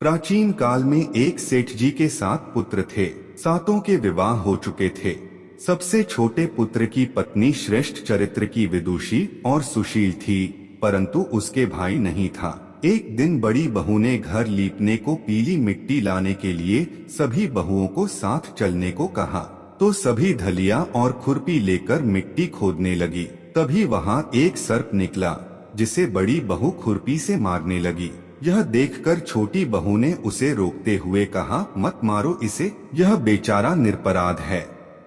प्राचीन काल में एक सेठ जी के 7 पुत्र थे। सातों के विवाह हो चुके थे। सबसे छोटे पुत्र की पत्नी श्रेष्ठ चरित्र की विदुषी और सुशील थी, परंतु उसके भाई नहीं था। एक दिन बड़ी बहू ने घर लीपने को पीली मिट्टी लाने के लिए सभी बहुओं को साथ चलने को कहा, तो सभी धलिया और खुरपी लेकर मिट्टी खोदने लगी। तभी वहां एक सर्प निकला, जिसे बड़ी बहू खुरपी से मारने लगी। यह देखकर छोटी बहू ने उसे रोकते हुए कहा, मत मारो इसे, यह बेचारा निरपराध है।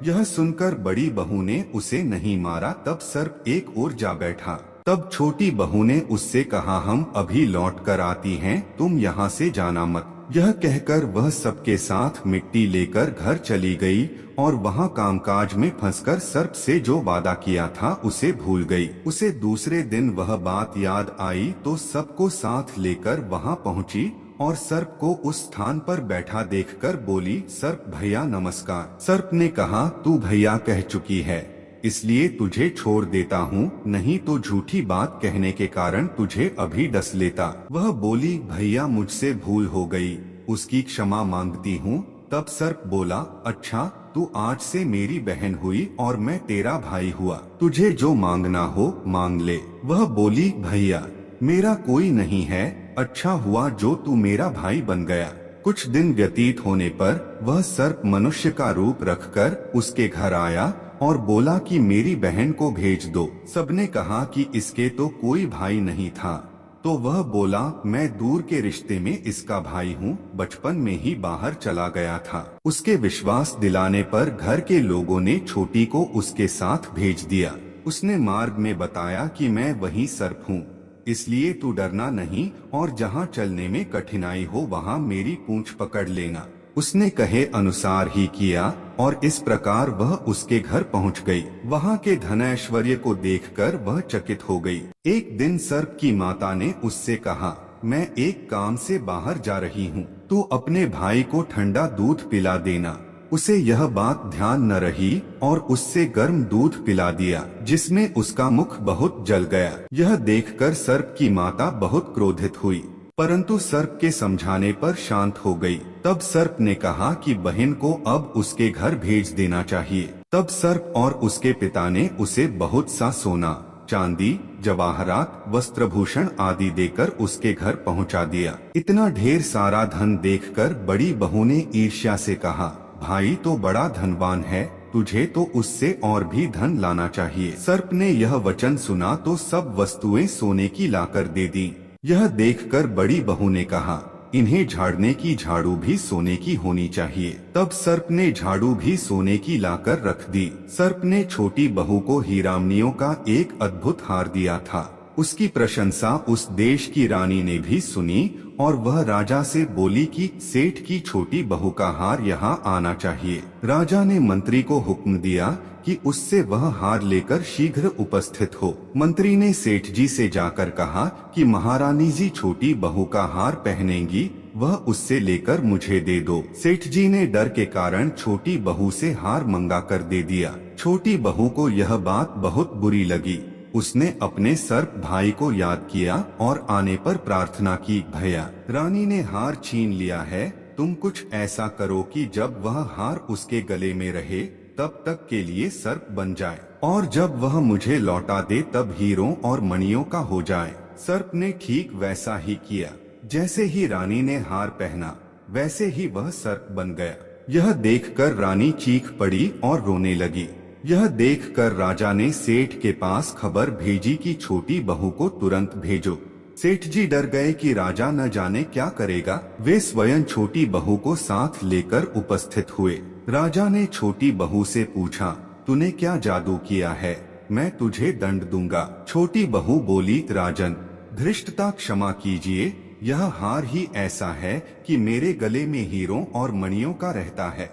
यह सुनकर बड़ी बहू ने उसे नहीं मारा। तब सर्प एक ओर जा बैठा। तब छोटी बहू ने उससे कहा, हम अभी लौट कर आती हैं, तुम यहाँ से जाना मत। यह कहकर वह सबके साथ मिट्टी लेकर घर चली गई और वहाँ कामकाज में फंसकर सर्प से जो वादा किया था उसे भूल गई। उसे दूसरे दिन वह बात याद आई तो सबको साथ लेकर वहाँ पहुँची और सर्प को उस स्थान पर बैठा देखकर बोली, सर्प भैया नमस्कार। सर्प ने कहा, तू भैया कह चुकी है, इसलिए तुझे छोड़ देता हूँ, नहीं तो झूठी बात कहने के कारण तुझे अभी डस लेता। वह बोली, भैया मुझसे भूल हो गई, उसकी क्षमा मांगती हूँ। तब सर्प बोला, अच्छा तू आज से मेरी बहन हुई और मैं तेरा भाई हुआ, तुझे जो मांगना हो मांग ले। वह बोली, भैया मेरा कोई नहीं है, अच्छा हुआ जो तू मेरा भाई बन गया। कुछ दिन व्यतीत होने पर वह सर्प मनुष्य का रूप रखकर उसके घर आया और बोला कि मेरी बहन को भेज दो। सबने कहा कि इसके तो कोई भाई नहीं था, तो वह बोला, मैं दूर के रिश्ते में इसका भाई हूँ, बचपन में ही बाहर चला गया था। उसके विश्वास दिलाने पर घर के लोगों ने छोटी को उसके साथ भेज दिया। उसने मार्ग में बताया कि मैं वही सर्प हूँ, इसलिए तू डरना नहीं और जहाँ चलने में कठिनाई हो वहाँ मेरी पूंछ पकड़ लेना। उसने कहे अनुसार ही किया और इस प्रकार वह उसके घर पहुँच गई। वहाँ के धन ऐश्वर्य को देखकर वह चकित हो गई। एक दिन सर्प की माता ने उससे कहा, मैं एक काम से बाहर जा रही हूँ, तू अपने भाई को ठंडा दूध पिला देना। उसे यह बात ध्यान न रही और उससे गर्म दूध पिला दिया, जिसमें उसका मुख बहुत जल गया। यह देखकर सर्प की माता बहुत क्रोधित हुई, परंतु सर्प के समझाने पर शांत हो गई। तब सर्प ने कहा कि बहन को अब उसके घर भेज देना चाहिए। तब सर्प और उसके पिता ने उसे बहुत सा सोना, चांदी, जवाहरात, वस्त्रभूषण आदि देकर उसके घर पहुंचा दिया। इतना ढेर सारा धन देखकर बड़ी बहू ने ईर्ष्या से कहा, भाई तो बड़ा धनवान है, तुझे तो उससे और भी धन लाना चाहिए। सर्प ने यह वचन सुना तो सब वस्तुएं सोने की लाकर दे दी। यह देखकर बड़ी बहू ने कहा, इन्हें झाड़ने की झाड़ू भी सोने की होनी चाहिए। तब सर्प ने झाड़ू भी सोने की लाकर रख दी। सर्प ने छोटी बहू को हीरामनियों का एक अद्भुत हार दिया था। उसकी प्रशंसा उस देश की रानी ने भी सुनी और वह राजा से बोली कि सेठ की छोटी बहू का हार यहाँ आना चाहिए। राजा ने मंत्री को हुक्म दिया कि उससे वह हार लेकर शीघ्र उपस्थित हो। मंत्री ने सेठ जी से जाकर कहा कि महारानी जी छोटी बहू का हार पहनेंगी, वह उससे लेकर मुझे दे दो। सेठ जी ने डर के कारण छोटी बहू से हार मंगा कर दे दिया। छोटी बहू को यह बात बहुत बुरी लगी। उसने अपने सर्प भाई को याद किया और आने पर प्रार्थना की, भैया रानी ने हार छीन लिया है, तुम कुछ ऐसा करो कि जब वह हार उसके गले में रहे तब तक के लिए सर्प बन जाए और जब वह मुझे लौटा दे तब हीरों और मणियों का हो जाए। सर्प ने ठीक वैसा ही किया। जैसे ही रानी ने हार पहना वैसे ही वह सर्प बन गया। यह देखकर रानी चीख पड़ी और रोने लगी। यह देखकर राजा ने सेठ के पास खबर भेजी कि छोटी बहू को तुरंत भेजो। सेठ जी डर गए कि राजा न जाने क्या करेगा। वे स्वयं छोटी बहू को साथ लेकर उपस्थित हुए। राजा ने छोटी बहू से पूछा, तूने क्या जादू किया है, मैं तुझे दंड दूंगा। छोटी बहू बोली, राजन धृष्टता क्षमा कीजिए, यह हार ही ऐसा है कि मेरे गले में हीरों और मणियों का रहता है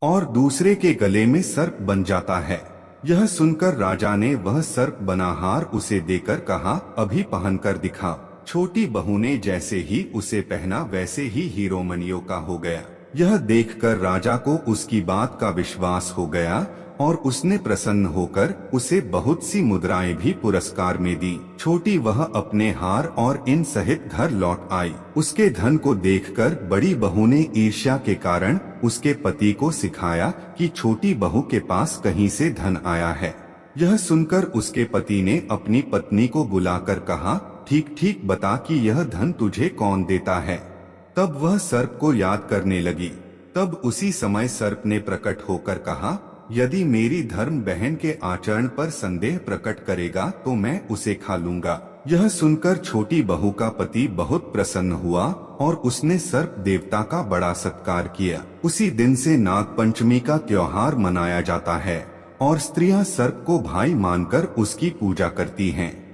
और दूसरे के गले में सर्प बन जाता है। यह सुनकर राजा ने वह सर्प बना हार उसे देकर कहा, अभी पहन कर दिखा। छोटी बहू ने जैसे ही उसे पहना वैसे ही हीरो मणियों का हो गया। यह देखकर राजा को उसकी बात का विश्वास हो गया और उसने प्रसन्न होकर उसे बहुत सी मुद्राएं भी पुरस्कार में दी। छोटी वह अपने हार और इन सहित घर लौट आई। उसके धन को देखकर बड़ी बहू ने ईर्ष्या के कारण उसके पति को सिखाया कि छोटी बहू के पास कहीं से धन आया है। यह सुनकर उसके पति ने अपनी पत्नी को बुलाकर कहा, ठीक ठीक बता कि यह धन तुझे कौन देता है। तब वह सर्प को याद करने लगी। तब उसी समय सर्प ने प्रकट होकर कहा, यदि मेरी धर्म बहन के आचरण पर संदेह प्रकट करेगा तो मैं उसे खा लूंगा। यह सुनकर छोटी बहू का पति बहुत प्रसन्न हुआ और उसने सर्प देवता का बड़ा सत्कार किया। उसी दिन से नाग पंचमी का त्योहार मनाया जाता है और स्त्रियां सर्प को भाई मानकर उसकी पूजा करती हैं।